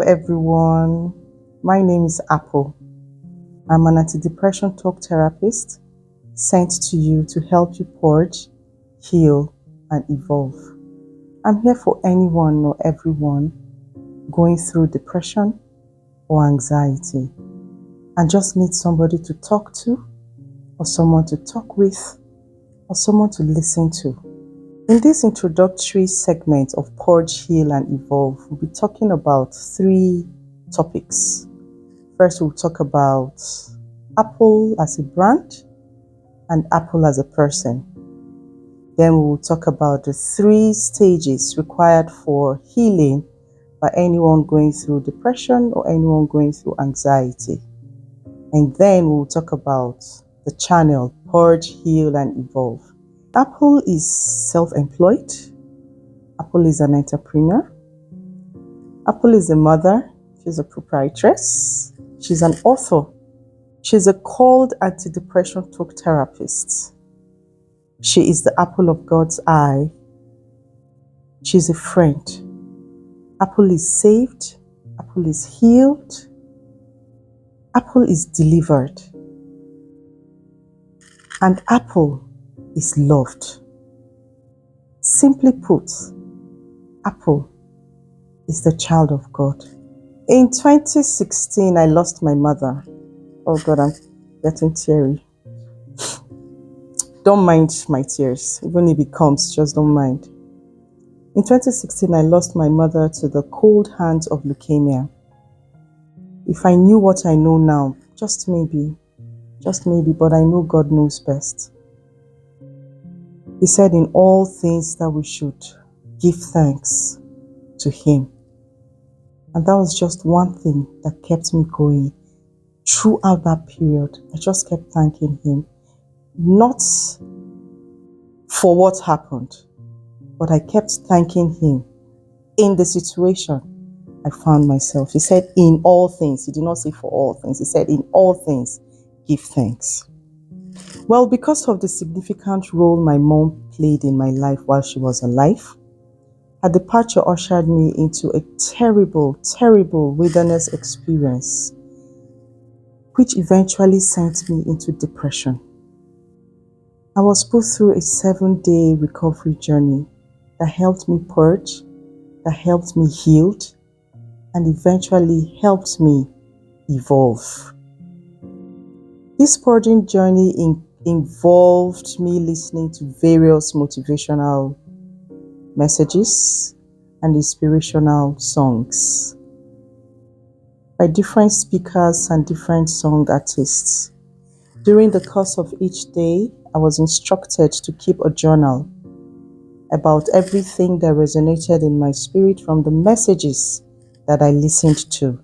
everyone. My name is Apple. I'm an anti-depression talk therapist sent to you to help you purge, heal, and evolve. I'm here for anyone or everyone going through depression or anxiety and just need somebody to talk to, or someone to talk with, or someone to listen to. In this introductory segment of Purge, Heal, and Evolve, we'll be talking about 3 topics. First, we'll talk about Apple as a brand and Apple as a person. Then we'll talk about the 3 stages required for healing by anyone going through depression or anyone going through anxiety. And then we'll talk about the channel Purge, Heal, and Evolve. Apple is self-employed. Apple is an entrepreneur. Apple is a mother. She's a proprietress. She's an author. She's a called anti-depression talk therapist. She is the apple of God's eye. She's a friend. Apple is saved. Apple is healed. Apple is delivered. And Apple is loved. Simply put, Apple is the child of God. In 2016, I lost my mother. Oh God, I'm getting teary. Don't mind my tears. Even if it comes, just don't mind. In 2016, I lost my mother to the cold hands of leukemia. If I knew what I know now, just maybe, but I know God knows best. He said in all things that we should give thanks to Him. And that was just one thing that kept me going throughout that period. I just kept thanking Him. Not for what happened, but I kept thanking Him in the situation I found myself. He said in all things. He did not say for all things. He said in all things, give thanks. Well, because of the significant role my mom played in my life while she was alive, her departure ushered me into a terrible, terrible wilderness experience, which eventually sent me into depression. I was put through a 7-day recovery journey that helped me purge, that helped me heal, and eventually helped me evolve. This purging journey involved me listening to various motivational messages and inspirational songs by different speakers and different song artists. During the course of each day, I was instructed to keep a journal about everything that resonated in my spirit from the messages that I listened to.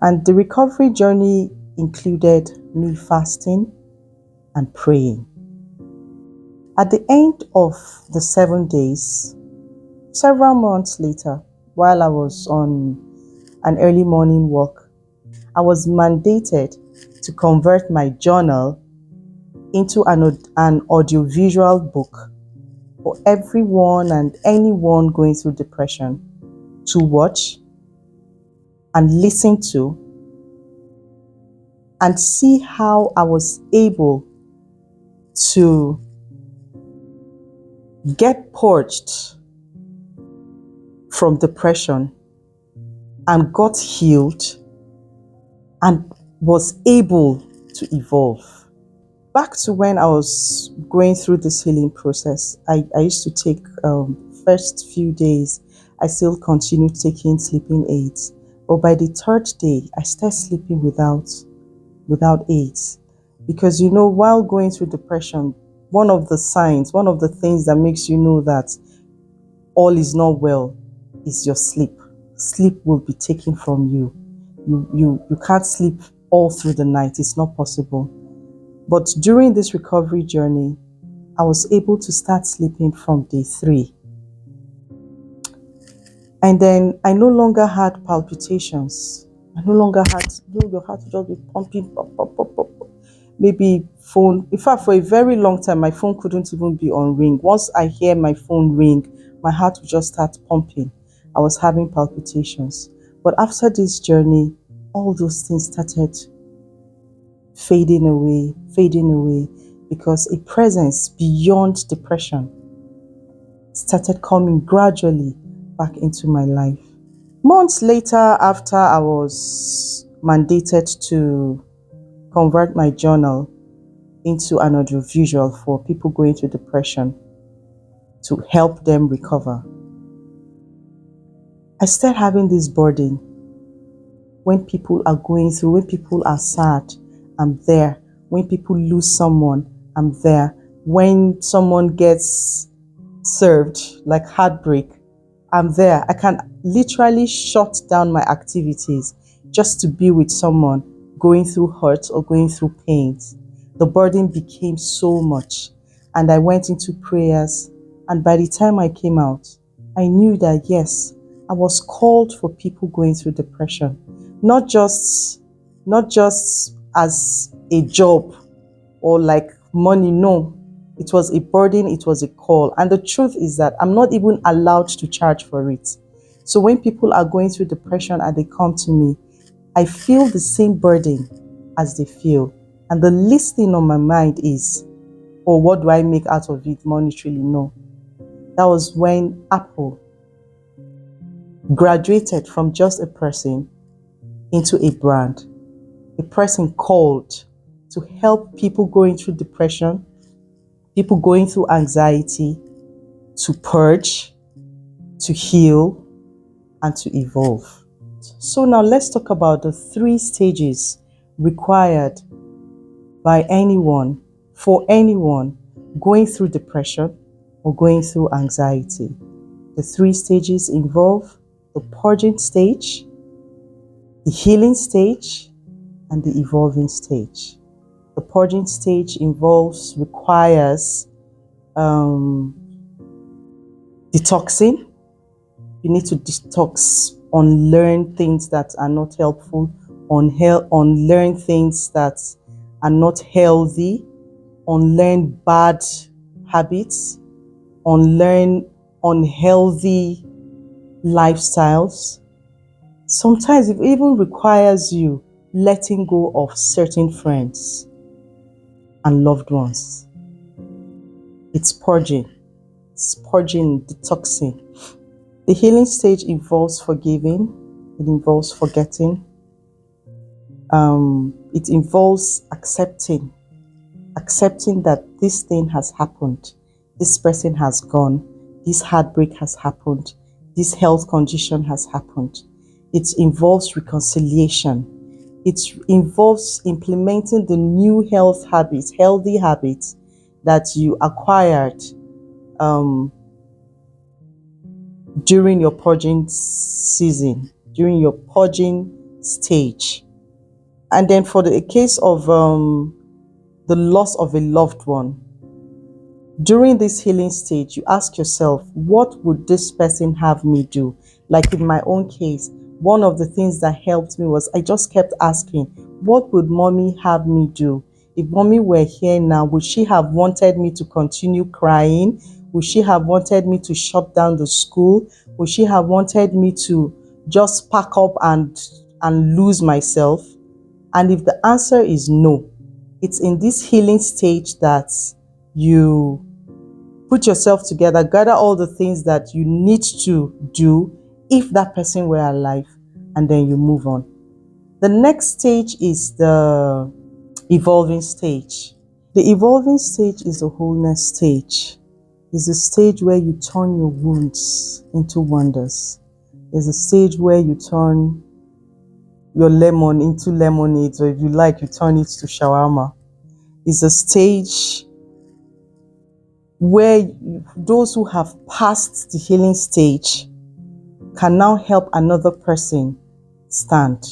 And the recovery journey included me fasting and praying. At the end of the 7 days, several months later, while I was on an early morning walk, I was mandated to convert my journal into an audiovisual book for everyone and anyone going through depression to watch and listen to and see how I was able to get purged from depression and got healed and was able to evolve. Back to when I was going through this healing process, I used to take first few days, I still continued taking sleeping aids. But by the 3rd day, I started sleeping without aids. Because while going through depression, one of the signs, one of the things that makes you know that all is not well is your sleep. Sleep will be taken from you. You can't sleep all through the night. It's not possible. But during this recovery journey, I was able to start sleeping from day 3. And then I no longer had palpitations. I no longer had, your heart would just be pumping, pop, pop, pop, pop. Maybe phone. In fact, for a very long time, my phone couldn't even be on ring. Once I hear my phone ring, my heart would just start pumping. I was having palpitations. But after this journey, all those things started fading away, because a presence beyond depression started coming gradually back into my life. Months later, after I was mandated to convert my journal into an audiovisual for people going through depression to help them recover, I started having this burden. When people are going through, when people are sad, I'm there. When people lose someone, I'm there. When someone gets served, like heartbreak, I'm there. I can literally shut down my activities just to be with someone going through hurt or going through pains. The burden became so much, and I went into prayers, and by the time I came out, I knew that yes, I was called for people going through depression, not just as a job or like money. No, it was a burden, it was a call. And the truth is that I'm not even allowed to charge for it. So when people are going through depression and they come to me, I feel the same burden as they feel. And the least thing on my mind is, oh, what do I make out of it monetarily? No. That was when Apple graduated from just a person into a brand, a person called to help people going through depression, people going through anxiety, to purge, to heal, and to evolve. So now let's talk about the 3 stages required by anyone, for anyone going through depression or going through anxiety. The 3 stages involve the purging stage, the healing stage, and the evolving stage. The purging stage requires detoxing. You need to detox, unlearn things that are not helpful, unlearn things that are not healthy, unlearn bad habits, unlearn unhealthy lifestyles. Sometimes it even requires you letting go of certain friends and loved ones. It's purging, detoxing. The healing stage involves forgiving, it involves forgetting, it involves accepting that this thing has happened, this person has gone, this heartbreak has happened, this health condition has happened. It involves reconciliation. It involves implementing the new healthy habits that you acquired during your purging season, during your purging stage. And then for the case of the loss of a loved one, during this healing stage, you ask yourself, what would this person have me do? Like in my own case, one of the things that helped me was I just kept asking, what would mommy have me do? If mommy were here now, would she have wanted me to continue crying? Would she have wanted me to shut down the school? Would she have wanted me to just pack up and lose myself? And if the answer is no, it's in this healing stage that you put yourself together, gather all the things that you need to do if that person were alive, and then you move on. The next stage is the evolving stage. The evolving stage is the wholeness stage. It's a stage where you turn your wounds into wonders. It's a stage where you turn your lemon into lemonade, or if you like, you turn it to shawarma. It's a stage where those who have passed the healing stage can now help another person stand.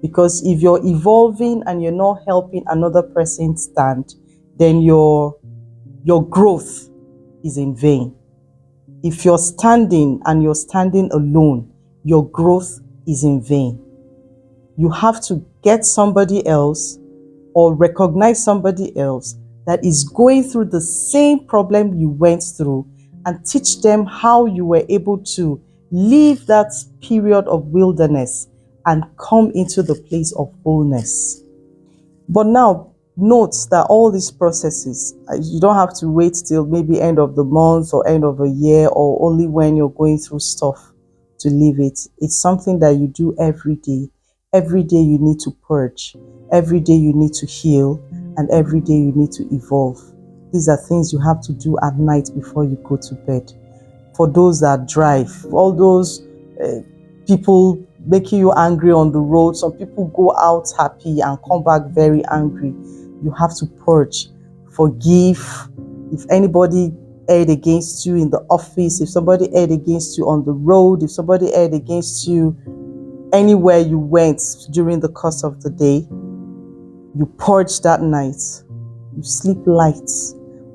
Because if you're evolving and you're not helping another person stand, then your growth is in vain. If you're standing and you're standing alone, your growth is in vain. You have to get somebody else or recognize somebody else that is going through the same problem you went through and teach them how you were able to leave that period of wilderness and come into the place of wholeness. But now, note that all these processes, you don't have to wait till maybe end of the month or end of a year or only when you're going through stuff to leave it. It's something that you do every day. Every day you need to purge. Every day you need to heal. And every day you need to evolve. These are things you have to do at night before you go to bed. For those that drive, all those people making you angry on the road. Some people go out happy and come back very angry. You have to purge, forgive. If anybody erred against you in the office, if somebody erred against you on the road, if somebody erred against you anywhere you went during the course of the day, you purge that night. You sleep light.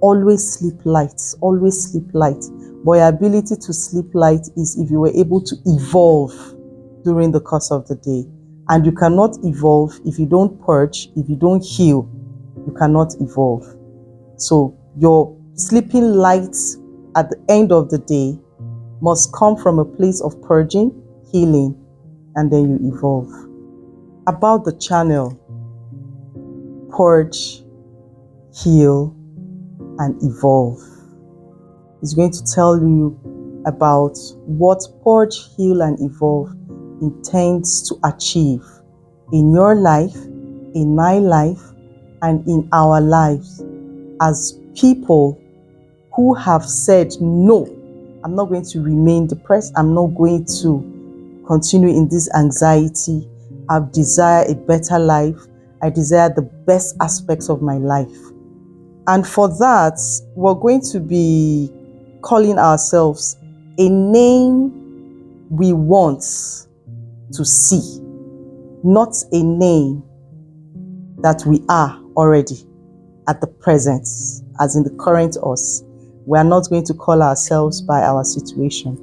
Always sleep light. Always sleep light. But your ability to sleep light is if you were able to evolve during the course of the day. And you cannot evolve if you don't purge, if you don't heal, you cannot evolve. So your sleeping light at the end of the day must come from a place of purging, healing, and then you evolve. About the channel, purge, heal, and evolve. It's going to tell you about what Purge, Heal, and Evolve intends to achieve in your life, in my life, and in our lives as people who have said, no, I'm not going to remain depressed. I'm not going to continue in this anxiety. I desire a better life. I desire the best aspects of my life. And for that, we're going to be calling ourselves a name we want to see, not a name that we are already at the present, as in the current us. We are not going to call ourselves by our situation.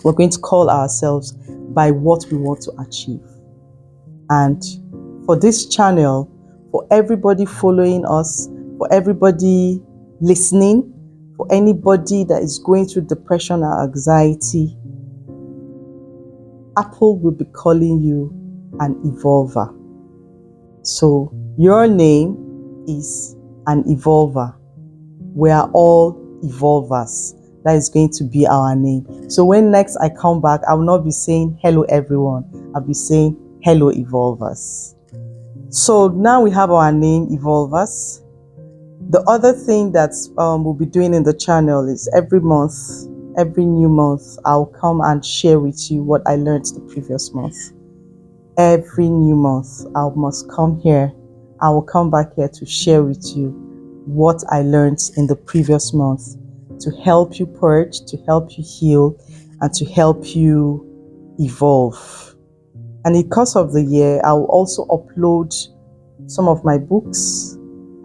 We're going to call ourselves by what we want to achieve. And for this channel, for everybody following us, for everybody listening, for anybody that is going through depression or anxiety, Apple will be calling you an evolver. So your name is an evolver. We are all evolvers. That is going to be our name. So when next I come back, I will not be saying hello everyone. I'll be saying hello evolvers. So now we have our name, evolvers. The other thing that we'll be doing in the channel is every month, every new month, I'll come and share with you what I learned the previous month. Every new month, I must come here. I will come back here to share with you what I learned in the previous month to help you purge, to help you heal, and to help you evolve. And in the course of the year, I will also upload some of my books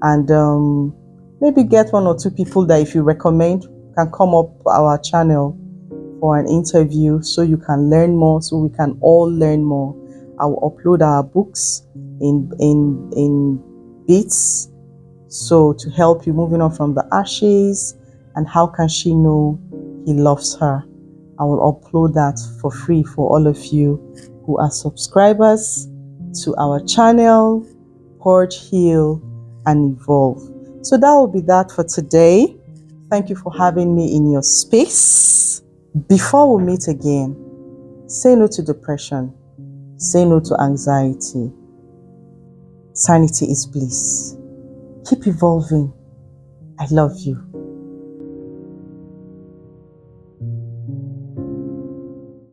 and maybe get one or two people that if you recommend can come up our channel for an interview so you can learn more, so we can all learn more. I will upload our books in bits, so to help you moving on from the ashes and how can she know he loves her. I will upload that for free for all of you who are subscribers to our channel, Purge, Heal, and Evolve. So that will be that for today. Thank you for having me in your space. Before we meet again, say no to depression. Say no to anxiety. Sanity is bliss. Keep evolving. I love you.